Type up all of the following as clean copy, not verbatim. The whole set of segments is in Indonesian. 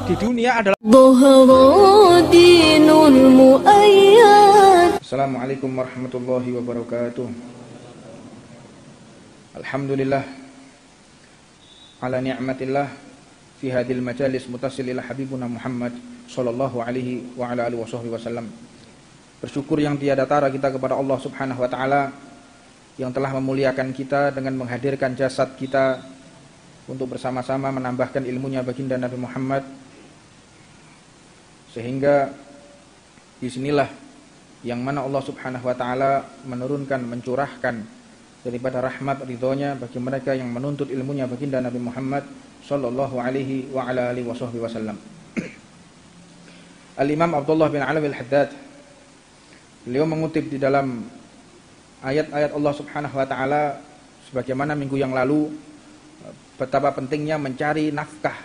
di dunia adalah. Assalamualaikum warahmatullahi wabarakatuh. Alhamdulillah ala ni'matillah fi hadhil majalis mutasil ila habibuna Muhammad sallallahu alaihi wa ala alihi wasallam. Bersyukur yang tiada tara kita kepada Allah Subhanahu wa taala yang telah memuliakan kita dengan menghadirkan jasad kita untuk bersama-sama menambahkan ilmunya baginda Nabi Muhammad, sehingga disinilah yang mana Allah Subhanahu wa taala menurunkan, mencurahkan daripada rahmat ridhonya bagi mereka yang menuntut ilmunya baginda Nabi Muhammad sallallahu alaihi wa ala alihi wasallam. Al-Imam Abdullah bin Alawi al-Haddad, beliau mengutip di dalam ayat-ayat Allah Subhanahu wa taala sebagaimana minggu yang lalu betapa pentingnya mencari nafkah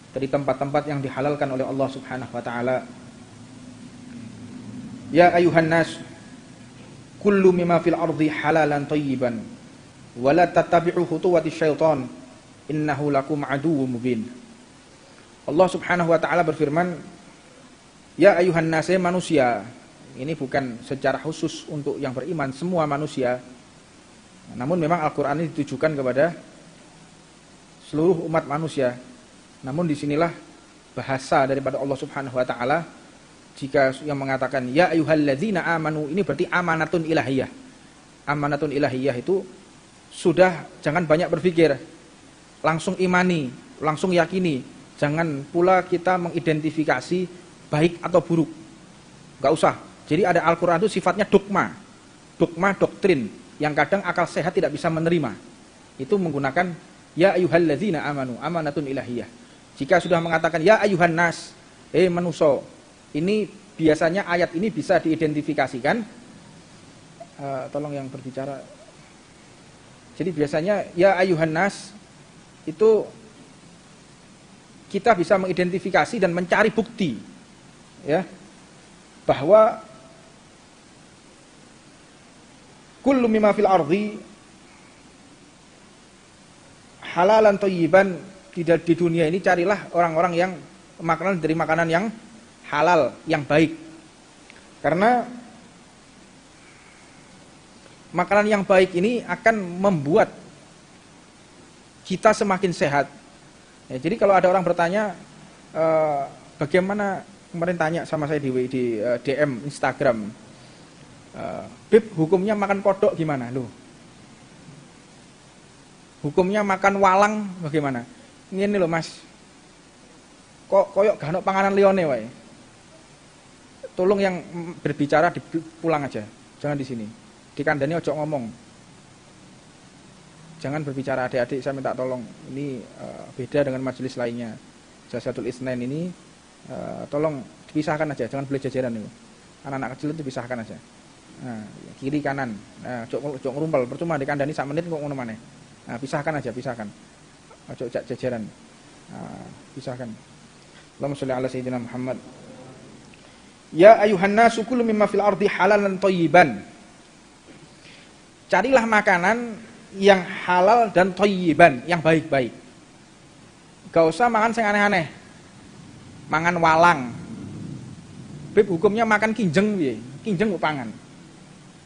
dari tempat-tempat yang dihalalkan oleh Allah Subhanahu wa taala. Ya ayuhan nas, kullu mimma fil ardi halalan thayyiban wa la tattabi'u khutuwati syaitan innahu lakum aduwwum mubin. Allah Subhanahu wa taala berfirman, ya ayuhan nas, manusia. Ini bukan secara khusus untuk yang beriman, semua manusia. Namun memang Al-Qur'an ini ditujukan kepada seluruh umat manusia. Namun disinilah bahasa daripada Allah Subhanahu wa taala jika yang mengatakan ya ayyuhalladzina amanu, ini berarti amanatun ilahiyah. Amanatun ilahiyah itu sudah jangan banyak berpikir, langsung imani, langsung yakini. Jangan pula kita mengidentifikasi baik atau buruk. Enggak usah. Jadi ada Al-Qur'an itu sifatnya dogma. Dogma, doktrin yang kadang akal sehat tidak bisa menerima. Itu menggunakan ya ayyuhalladzina amanu, amanatun ilahiyah. Jika sudah mengatakan ya ayyuhan nas, manusia, ini biasanya ayat ini bisa diidentifikasikan. Tolong yang berbicara. Jadi biasanya ya ayyuhan nas itu kita bisa mengidentifikasi dan mencari bukti, ya, bahwa kullu mimma fil ardi halalan thayyiban, di dunia ini carilah orang-orang yang makanan dari makanan yang halal, yang baik. Karena makanan yang baik ini akan membuat kita semakin sehat. Ya, jadi kalau ada orang bertanya, bagaimana, kemarin tanya sama saya di DM Instagram, Bib, hukumnya makan kodok gimana? Loh, hukumnya makan walang bagaimana? Ini loh mas, kok koyok gak ono panganan liyane wae. Tolong yang berbicara pulang aja, jangan di sini. Di kandani ojo ngomong. Jangan berbicara, adik-adik saya minta tolong. Ini beda dengan majelis lainnya. Jalsatul Isnain ini tolong dipisahkan aja, jangan beli jajaran itu. Anak-anak kecil itu dipisahkan aja. Nah, kiri kanan. Nah, ojo ngerumpel, percuma di kandani sak menit kok ngono maneh. Nah, pisahkan aja, pisahkan. Ojo jajaran. Nah, pisahkan. Allahumma sholli ala sayyidina Muhammad. Ya ayuhan nasu kullu mimma fil ardi halalan thayyiban. Carilah makanan yang halal dan thayyiban, yang baik-baik. Gak usah makan sing aneh-aneh. Mangan walang. Bib, hukumnya makan kinjeng piye? Kinjeng kok pangan.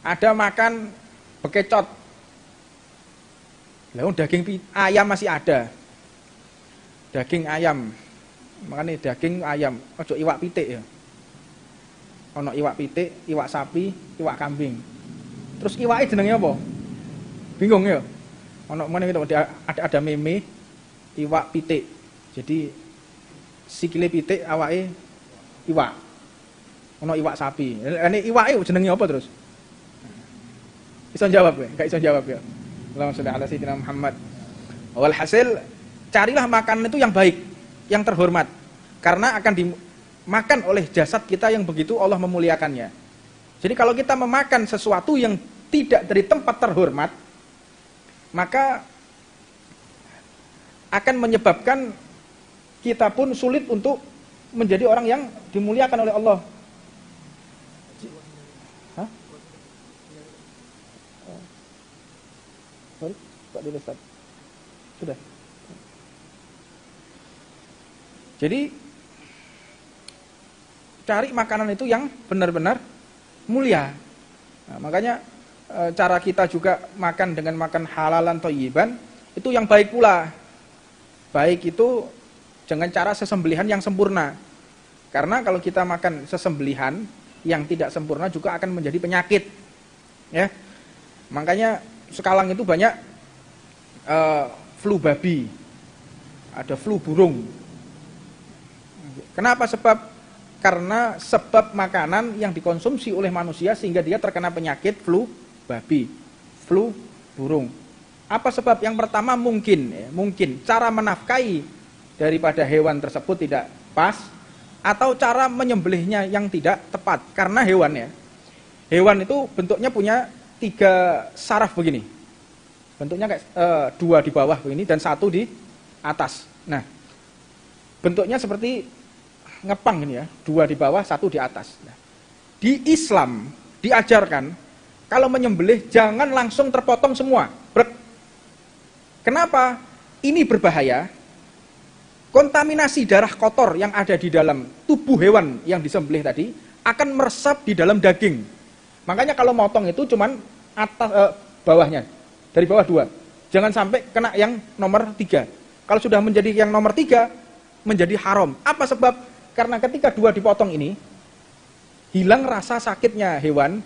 Ada makan bekecot. Lah daging ayam masih ada. Daging ayam. Makanya daging ayam, ojo iwak pitik ya. Ono iwak pitik, iwak sapi, iwak kambing. Terus iwake jenenge apa? Bingung ya? Ono meneh itu ada meme iwak pitik. Jadi sikile pitik, awake iwak. Ono iwak sapi. Ini iwake jenenge apa terus? Iso jawab ya? Enggak iso jawab ya. Allahumma sholli ala sayyidina Muhammad. Walhasil, carilah makanan itu yang baik, yang terhormat. Karena akan dimakan oleh jasad kita yang begitu Allah memuliakannya. Jadi kalau kita memakan sesuatu yang tidak dari tempat terhormat, maka akan menyebabkan kita pun sulit untuk menjadi orang yang dimuliakan oleh Allah. Hah? Sorry, Pak Dilestad. Sudah. Jadi cari makanan itu yang benar-benar mulia. Nah, makanya cara kita juga makan dengan makan halalan thayyiban itu yang baik pula. Baik itu dengan cara sesembelihan yang sempurna. Karena kalau kita makan sesembelihan yang tidak sempurna juga akan menjadi penyakit. Ya. Makanya sekarang itu banyak flu babi, ada flu burung. Kenapa? Karena sebab makanan yang dikonsumsi oleh manusia sehingga dia terkena penyakit flu babi, flu burung. Apa sebab? Yang pertama mungkin cara menafkahi daripada hewan tersebut tidak pas, atau cara menyembelihnya yang tidak tepat. Karena hewan itu bentuknya punya 3 saraf begini, bentuknya kayak 2 di bawah begini dan 1 di atas. Nah, bentuknya seperti ngepang ini ya, 2 di bawah 1 di atas. Nah, di Islam diajarkan kalau menyembelih jangan langsung terpotong semua. Kenapa? Ini berbahaya. Kontaminasi darah kotor yang ada di dalam tubuh hewan yang disembelih tadi akan meresap di dalam daging. Makanya kalau motong itu cuman atas bawahnya, dari bawah 2. Jangan sampai kena yang nomor 3. Kalau sudah menjadi yang nomor 3 menjadi haram. Apa sebab? Karena ketika 2 dipotong ini hilang rasa sakitnya hewan,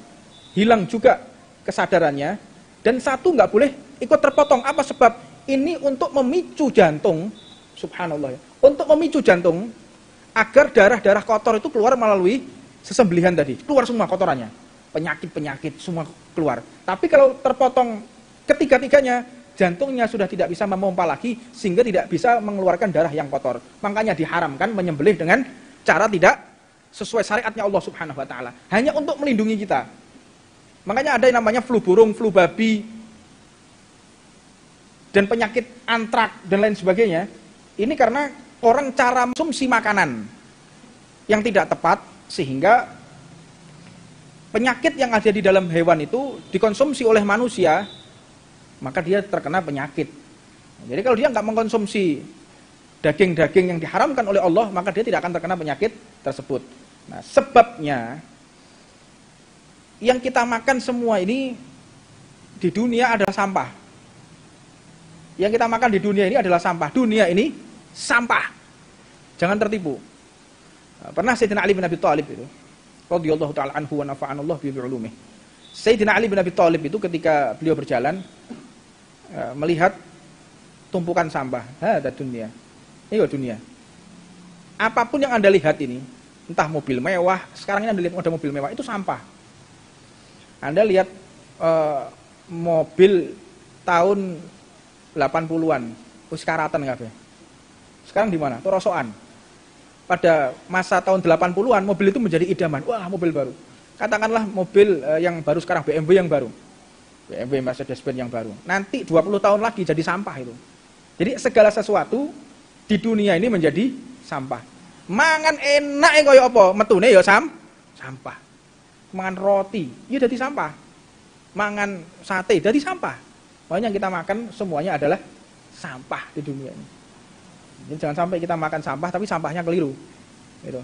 hilang juga kesadarannya, dan 1 nggak boleh ikut terpotong. Apa sebab? Ini untuk memicu jantung. Subhanallah ya. Untuk memicu jantung agar darah-darah kotor itu keluar melalui sesembelihan tadi. Keluar semua kotorannya. Penyakit-penyakit semua keluar. Tapi kalau terpotong ketiga-tiganya, jantungnya sudah tidak bisa memompa lagi sehingga tidak bisa mengeluarkan darah yang kotor. Makanya diharamkan menyembelih dengan cara tidak sesuai syariatnya Allah Subhanahu wa taala. Hanya untuk melindungi kita. Makanya ada yang namanya flu burung, flu babi, dan penyakit antrak dan lain sebagainya. Ini karena orang cara konsumsi makanan yang tidak tepat sehingga penyakit yang ada di dalam hewan itu dikonsumsi oleh manusia, maka dia terkena penyakit. Jadi kalau dia nggak mengkonsumsi daging-daging yang diharamkan oleh Allah, maka dia tidak akan terkena penyakit tersebut. Nah, sebabnya yang kita makan semua ini di dunia adalah sampah. Yang kita makan di dunia ini adalah sampah. Dunia ini sampah. Jangan tertipu. Pernah Sayyidina Ali bin Abi Thalib itu, radhiyallahu ta'ala anhu wa nafa'anallahu bi ulumih. Sayyidina Ali bin Abi Thalib itu ketika beliau berjalan melihat tumpukan sampah. Ada dunia. Ini dunia. Apapun yang Anda lihat ini, entah mobil mewah, sekarang ini Anda lihat ada mobil mewah, itu sampah. Anda lihat mobil tahun 80-an, wis karatan kabeh. Sekarang di mana? Torosokan. Pada masa tahun 80-an mobil itu menjadi idaman. Wah, mobil baru. Katakanlah mobil yang baru sekarang, BMW yang baru. BMW Mercedes-Benz yang baru. Nanti 20 tahun lagi jadi sampah itu. Jadi segala sesuatu di dunia ini menjadi sampah. Mangan enak kaya apa? Metune ya sampah. Mangan roti, ya jadi sampah. Mangan sate jadi sampah. Pokoknya yang kita makan semuanya adalah sampah di dunia ini. Jadi jangan sampai kita makan sampah tapi sampahnya keliru. Gitu.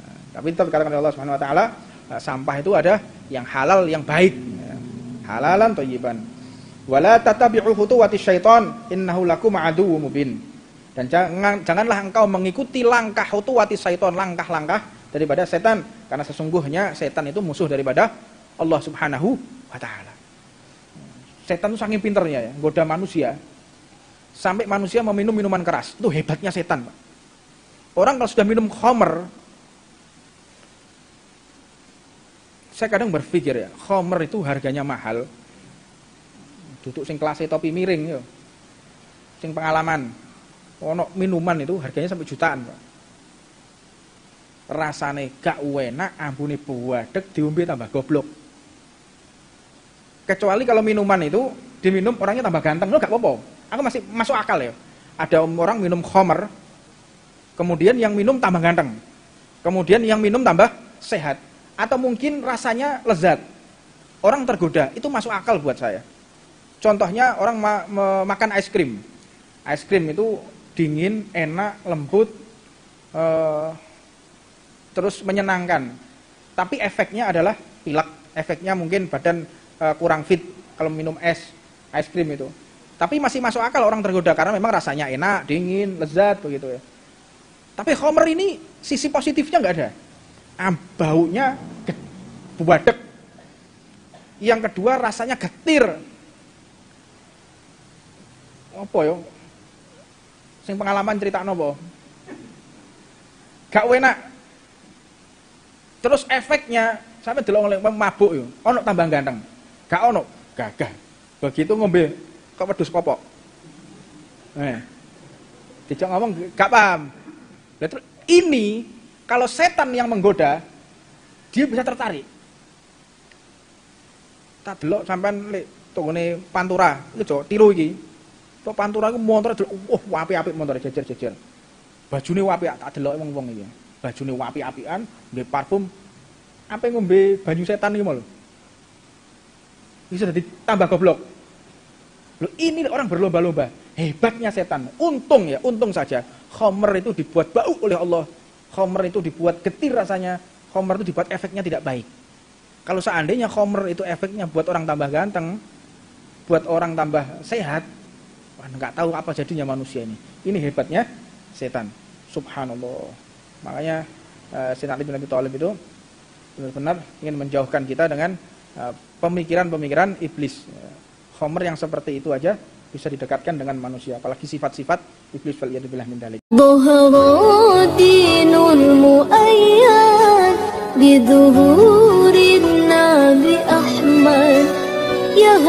Nah, tapi tetap dikatakan oleh Allah Subhanahu wa taala, sampah itu ada yang halal, yang baik. Halalan thayyiban. Wala tatabi'u khutuwatis syaitan innahu lakum aduwwum mubin. Dan janganlah engkau mengikuti langkah khutuwatis syaitan, langkah-langkah daripada setan, karena sesungguhnya setan itu musuh daripada Allah Subhanahu wa taala. Setan itu saking pinternya ya, goda manusia. Sampai manusia meminum minuman keras. Itu hebatnya setan, Pak. Orang kalau sudah minum khamr, saya kadang berpikir ya, khamr itu harganya mahal. Duduk sing kelasnya topi miring yo. Sing pengalaman. Ono minuman itu harganya sampai jutaan, Pak. Rasane gak enak, ambune buadeg, diombe tambah goblok. Kecuali kalau minuman itu diminum orangnya tambah ganteng, lo gak apa-apa. Aku masih masuk akal ya. Ada orang minum khamr, kemudian yang minum tambah ganteng, kemudian yang minum tambah sehat, atau mungkin rasanya lezat, orang tergoda, itu masuk akal buat saya. Contohnya orang makan es krim. Es krim itu dingin, enak, lembut, terus menyenangkan. Tapi efeknya adalah pilek, efeknya mungkin badan kurang fit kalau minum es krim itu. Tapi masih masuk akal orang tergoda karena memang rasanya enak, dingin, lezat begitu ya. Tapi khamr ini sisi positifnya nggak ada. Baunya buadek. Yang kedua rasanya getir. Apa ya? Sing pengalaman critakno apa? Gak enak. Terus efeknya sampai delok oleh mabuk yo. Ono tambah ganteng. Gak ono, gagah. Begitu ngombe kok wedhus kopok. Dijak ngomong gak paham. Terus ini kalau setan yang menggoda, dia bisa tertarik. Tak delok sampean lek tongone Pantura, iki tiru iki. Tok Pantura iku montore delok, apik-apik montore jejer-jejer. Bajune apik tak delok wong-wong iki. Bajune apik-apikan, ngombe parfum. Apa ngombe banyu setan iki lho. Bisa jadi tambah goblok. Loh, ini orang berlomba-lomba. Hebatnya setan. Untung saja. Khamr itu dibuat bau oleh Allah. Khamr itu dibuat getir rasanya. Khamr itu dibuat efeknya tidak baik. Kalau seandainya khamr itu efeknya buat orang tambah ganteng, buat orang tambah sehat, wah nggak tahu apa jadinya manusia ini. Ini hebatnya setan. Subhanallah. Makanya Sayyidina Ali bin Abi Thalib itu benar-benar ingin menjauhkan kita dengan pemikiran-pemikiran iblis. Khamr yang seperti itu aja bisa didekatkan dengan manusia, apalagi sifat-sifat iblis waliyadzubillah min dzalik. Dhuhurudinul muayyad bi dhuhurin nabi Ahmad ya